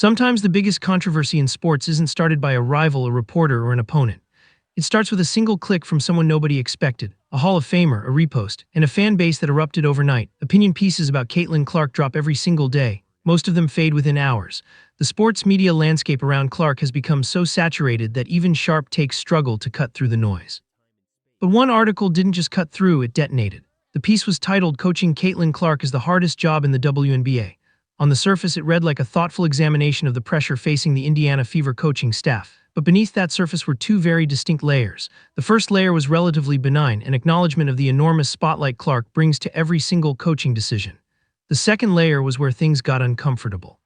Sometimes the biggest controversy in sports isn't started by a rival, a reporter, or an opponent. It starts with a single click from someone nobody expected, a Hall of Famer, a repost, and a fan base that erupted overnight. Opinion pieces about Caitlin Clark drop every single day. Most of them fade within hours. The sports media landscape around Clark has become so saturated that even sharp takes struggle to cut through the noise. But one article didn't just cut through, it detonated. The piece was titled "Coaching Caitlin Clark is the Hardest Job in the WNBA." On the surface, it read like a thoughtful examination of the pressure facing the Indiana Fever coaching staff. But beneath that surface were two very distinct layers. The first layer was relatively benign, an acknowledgement of the enormous spotlight Clark brings to every single coaching decision. The second layer was where things got uncomfortable.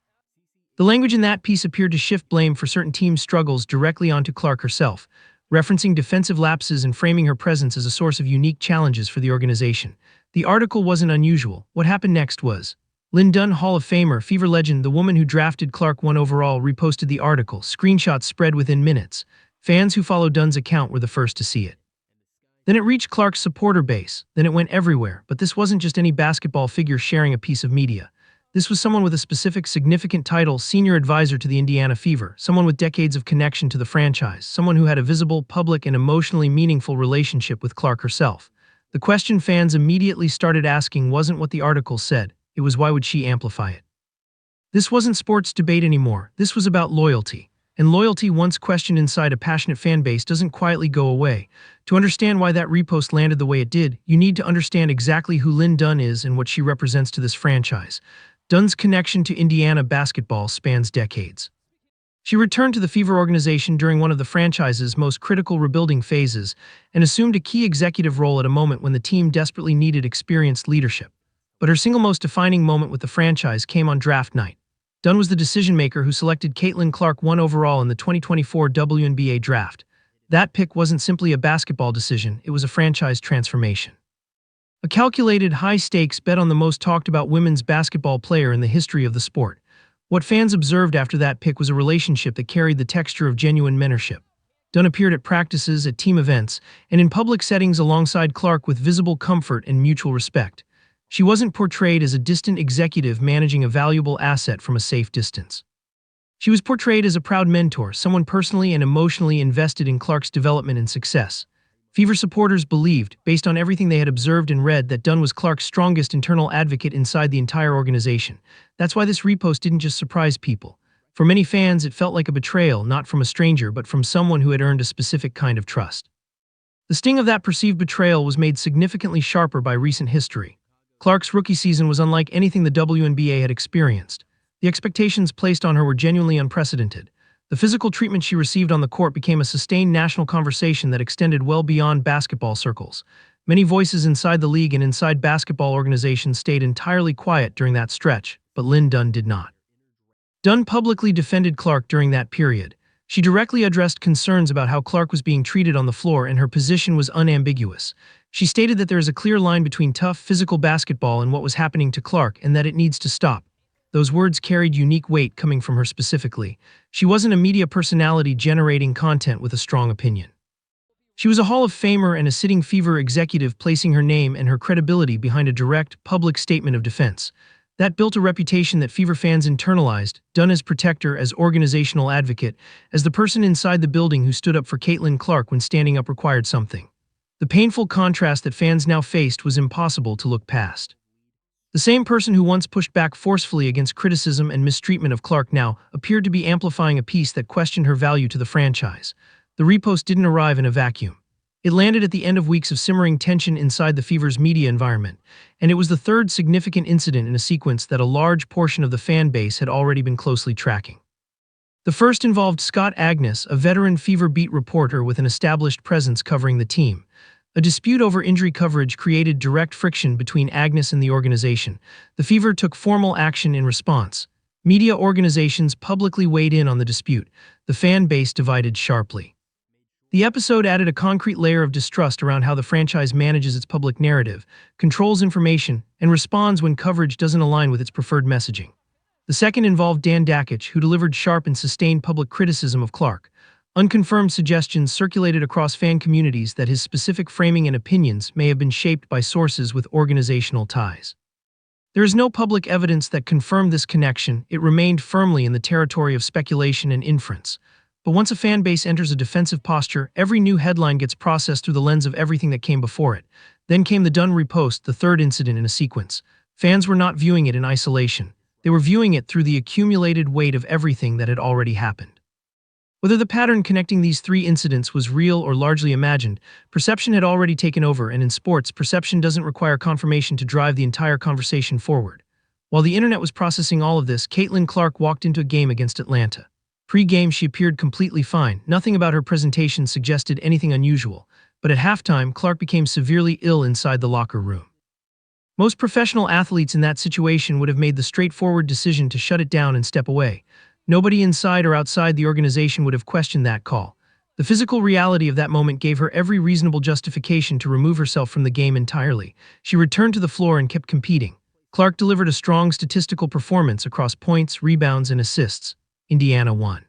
The language in that piece appeared to shift blame for certain team struggles directly onto Clark herself, referencing defensive lapses and framing her presence as a source of unique challenges for the organization. The article wasn't unusual. What happened next was, Lin Dunn, Hall of Famer, Fever legend, the woman who drafted Clark 1 overall, reposted the article. Screenshots spread within minutes. Fans who follow Dunn's account were the first to see it. Then it reached Clark's supporter base. Then it went everywhere. But this wasn't just any basketball figure sharing a piece of media. This was someone with a specific, significant title, senior advisor to the Indiana Fever, someone with decades of connection to the franchise, someone who had a visible, public, and emotionally meaningful relationship with Clark herself. The question fans immediately started asking wasn't what the article said. It was, why would she amplify it? This wasn't sports debate anymore. This was about loyalty. And loyalty, once questioned inside a passionate fan base, doesn't quietly go away. To understand why that repost landed the way it did, you need to understand exactly who Lin Dunn is and what she represents to this franchise. Dunn's connection to Indiana basketball spans decades. She returned to the Fever organization during one of the franchise's most critical rebuilding phases and assumed a key executive role at a moment when the team desperately needed experienced leadership. But her single most defining moment with the franchise came on draft night. Dunn was the decision-maker who selected Caitlin Clark 1 overall in the 2024 WNBA draft. That pick wasn't simply a basketball decision, it was a franchise transformation. A calculated, high-stakes bet on the most talked-about women's basketball player in the history of the sport. What fans observed after that pick was a relationship that carried the texture of genuine mentorship. Dunn appeared at practices, at team events, and in public settings alongside Clark with visible comfort and mutual respect. She wasn't portrayed as a distant executive managing a valuable asset from a safe distance. She was portrayed as a proud mentor, someone personally and emotionally invested in Clark's development and success. Fever supporters believed, based on everything they had observed and read, that Dunn was Clark's strongest internal advocate inside the entire organization. That's why this repost didn't just surprise people. For many fans, it felt like a betrayal, not from a stranger, but from someone who had earned a specific kind of trust. The sting of that perceived betrayal was made significantly sharper by recent history. Clark's rookie season was unlike anything the WNBA had experienced. The expectations placed on her were genuinely unprecedented. The physical treatment she received on the court became a sustained national conversation that extended well beyond basketball circles. Many voices inside the league and inside basketball organizations stayed entirely quiet during that stretch, but Lin Dunn did not. Dunn publicly defended Clark during that period. She directly addressed concerns about how Clark was being treated on the floor, and her position was unambiguous. She stated that there is a clear line between tough, physical basketball and what was happening to Clark, and that it needs to stop. Those words carried unique weight coming from her specifically. She wasn't a media personality generating content with a strong opinion. She was a Hall of Famer and a sitting Fever executive, placing her name and her credibility behind a direct, public statement of defense. That built a reputation that Fever fans internalized, Dunn as protector, as organizational advocate, as the person inside the building who stood up for Caitlin Clark when standing up required something. The painful contrast that fans now faced was impossible to look past. The same person who once pushed back forcefully against criticism and mistreatment of Clark now appeared to be amplifying a piece that questioned her value to the franchise. The repost didn't arrive in a vacuum. It landed at the end of weeks of simmering tension inside the Fever's media environment, and it was the third significant incident in a sequence that a large portion of the fan base had already been closely tracking. The first involved Scott Agnes, a veteran Fever beat reporter with an established presence covering the team. A dispute over injury coverage created direct friction between Agnes and the organization. The Fever took formal action in response. Media organizations publicly weighed in on the dispute. The fan base divided sharply. The episode added a concrete layer of distrust around how the franchise manages its public narrative, controls information, and responds when coverage doesn't align with its preferred messaging. The second involved Dan Dakich, who delivered sharp and sustained public criticism of Clark. Unconfirmed suggestions circulated across fan communities that his specific framing and opinions may have been shaped by sources with organizational ties. There is no public evidence that confirmed this connection. It remained firmly in the territory of speculation and inference. But once a fan base enters a defensive posture, every new headline gets processed through the lens of everything that came before it. Then came the Dunn repost, the third incident in a sequence. Fans were not viewing it in isolation. They were viewing it through the accumulated weight of everything that had already happened. Whether the pattern connecting these three incidents was real or largely imagined, perception had already taken over, and in sports, perception doesn't require confirmation to drive the entire conversation forward. While the internet was processing all of this, Caitlin Clark walked into a game against Atlanta. Pre-game, she appeared completely fine. Nothing about her presentation suggested anything unusual. But at halftime, Clark became severely ill inside the locker room. Most professional athletes in that situation would have made the straightforward decision to shut it down and step away. Nobody inside or outside the organization would have questioned that call. The physical reality of that moment gave her every reasonable justification to remove herself from the game entirely. She returned to the floor and kept competing. Clark delivered a strong statistical performance across points, rebounds, and assists. Indiana won.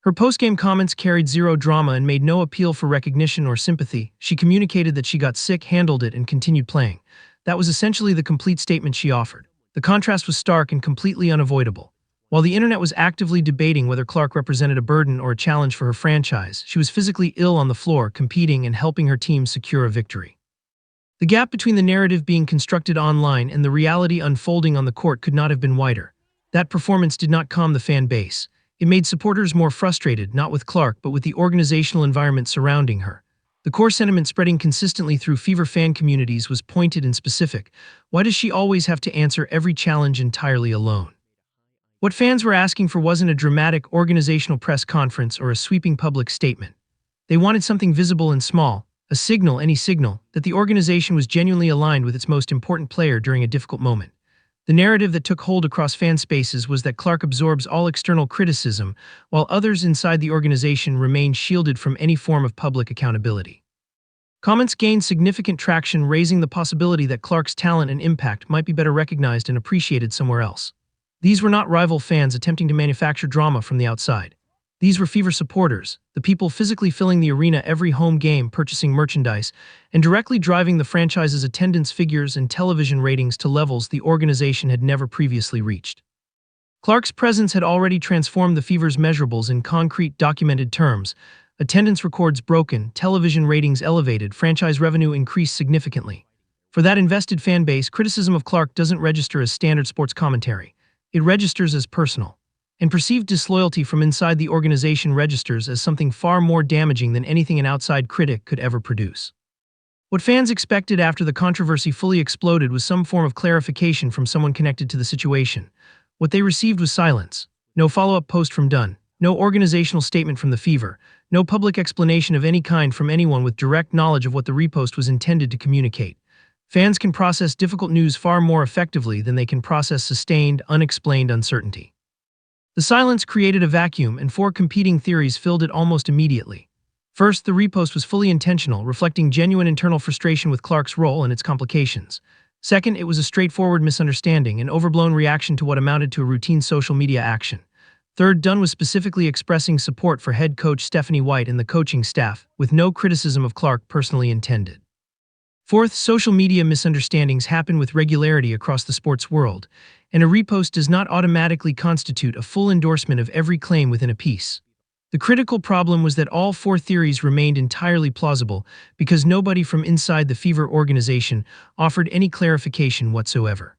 Her post-game comments carried zero drama and made no appeal for recognition or sympathy. She communicated that she got sick, handled it, and continued playing. That was essentially the complete statement she offered. The contrast was stark and completely unavoidable. While the internet was actively debating whether Clark represented a burden or a challenge for her franchise, she was physically ill on the floor, competing and helping her team secure a victory. The gap between the narrative being constructed online and the reality unfolding on the court could not have been wider. That performance did not calm the fan base. It made supporters more frustrated, not with Clark, but with the organizational environment surrounding her. The core sentiment spreading consistently through Fever fan communities was pointed and specific. Why does she always have to answer every challenge entirely alone? What fans were asking for wasn't a dramatic organizational press conference or a sweeping public statement. They wanted something visible and small, a signal, any signal, that the organization was genuinely aligned with its most important player during a difficult moment. The narrative that took hold across fan spaces was that Clark absorbs all external criticism, while others inside the organization remain shielded from any form of public accountability. Comments gained significant traction, raising the possibility that Clark's talent and impact might be better recognized and appreciated somewhere else. These were not rival fans attempting to manufacture drama from the outside. These were Fever supporters, the people physically filling the arena every home game, purchasing merchandise, and directly driving the franchise's attendance figures and television ratings to levels the organization had never previously reached. Clark's presence had already transformed the Fever's measurables in concrete, documented terms. Attendance records broken, television ratings elevated, franchise revenue increased significantly. For that invested fan base, criticism of Clark doesn't register as standard sports commentary. It registers as personal. And perceived disloyalty from inside the organization registers as something far more damaging than anything an outside critic could ever produce. What fans expected after the controversy fully exploded was some form of clarification from someone connected to the situation. What they received was silence. No follow-up post from Dunn, no organizational statement from the Fever, no public explanation of any kind from anyone with direct knowledge of what the repost was intended to communicate. Fans can process difficult news far more effectively than they can process sustained, unexplained uncertainty. The silence created a vacuum, and four competing theories filled it almost immediately. First, the repost was fully intentional, reflecting genuine internal frustration with Clark's role and its complications. Second, it was a straightforward misunderstanding, an overblown reaction to what amounted to a routine social media action. Third, Dunn was specifically expressing support for head coach Stephanie White and the coaching staff, with no criticism of Clark personally intended. Fourth, social media misunderstandings happen with regularity across the sports world, and a repost does not automatically constitute a full endorsement of every claim within a piece. The critical problem was that all four theories remained entirely plausible because nobody from inside the Fever organization offered any clarification whatsoever.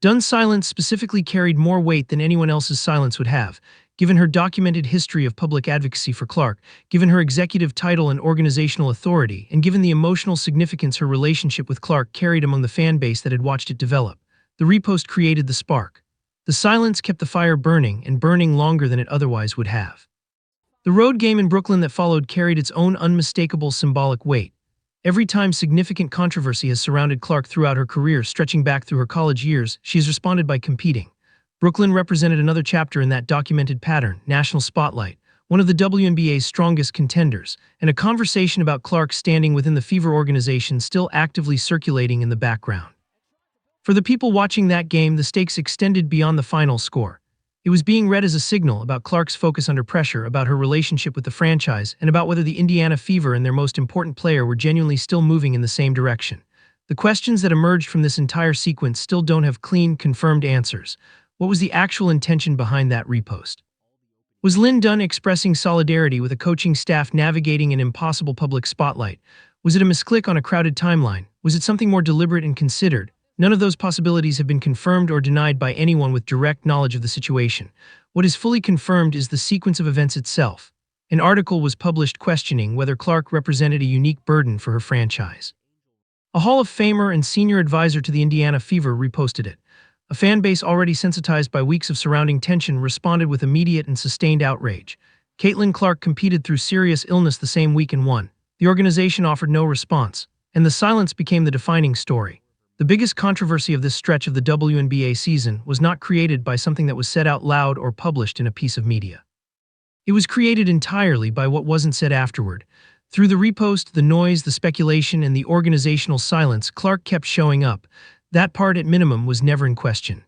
Dunn's silence specifically carried more weight than anyone else's silence would have, given her documented history of public advocacy for Clark, given her executive title and organizational authority, and given the emotional significance her relationship with Clark carried among the fan base that had watched it develop. The repost created the spark. The silence kept the fire burning, and burning longer than it otherwise would have. The road game in Brooklyn that followed carried its own unmistakable symbolic weight. Every time significant controversy has surrounded Clark throughout her career, stretching back through her college years, she has responded by competing. Brooklyn represented another chapter in that documented pattern, national spotlight, one of the WNBA's strongest contenders, and a conversation about Clark standing within the Fever organization still actively circulating in the background. For the people watching that game, the stakes extended beyond the final score. It was being read as a signal about Clark's focus under pressure, about her relationship with the franchise, and about whether the Indiana Fever and their most important player were genuinely still moving in the same direction. The questions that emerged from this entire sequence still don't have clean, confirmed answers. What was the actual intention behind that repost? Was Lin Dunn expressing solidarity with a coaching staff navigating an impossible public spotlight? Was it a misclick on a crowded timeline? Was it something more deliberate and considered? None of those possibilities have been confirmed or denied by anyone with direct knowledge of the situation. What is fully confirmed is the sequence of events itself. An article was published questioning whether Clark represented a unique burden for her franchise. A Hall of Famer and senior advisor to the Indiana Fever reposted it. A fan base already sensitized by weeks of surrounding tension responded with immediate and sustained outrage. Caitlin Clark competed through serious illness the same week and won. The organization offered no response, and the silence became the defining story. The biggest controversy of this stretch of the WNBA season was not created by something that was said out loud or published in a piece of media. It was created entirely by what wasn't said afterward. Through the repost, the noise, the speculation, and the organizational silence, Clark kept showing up. That part, at minimum, was never in question.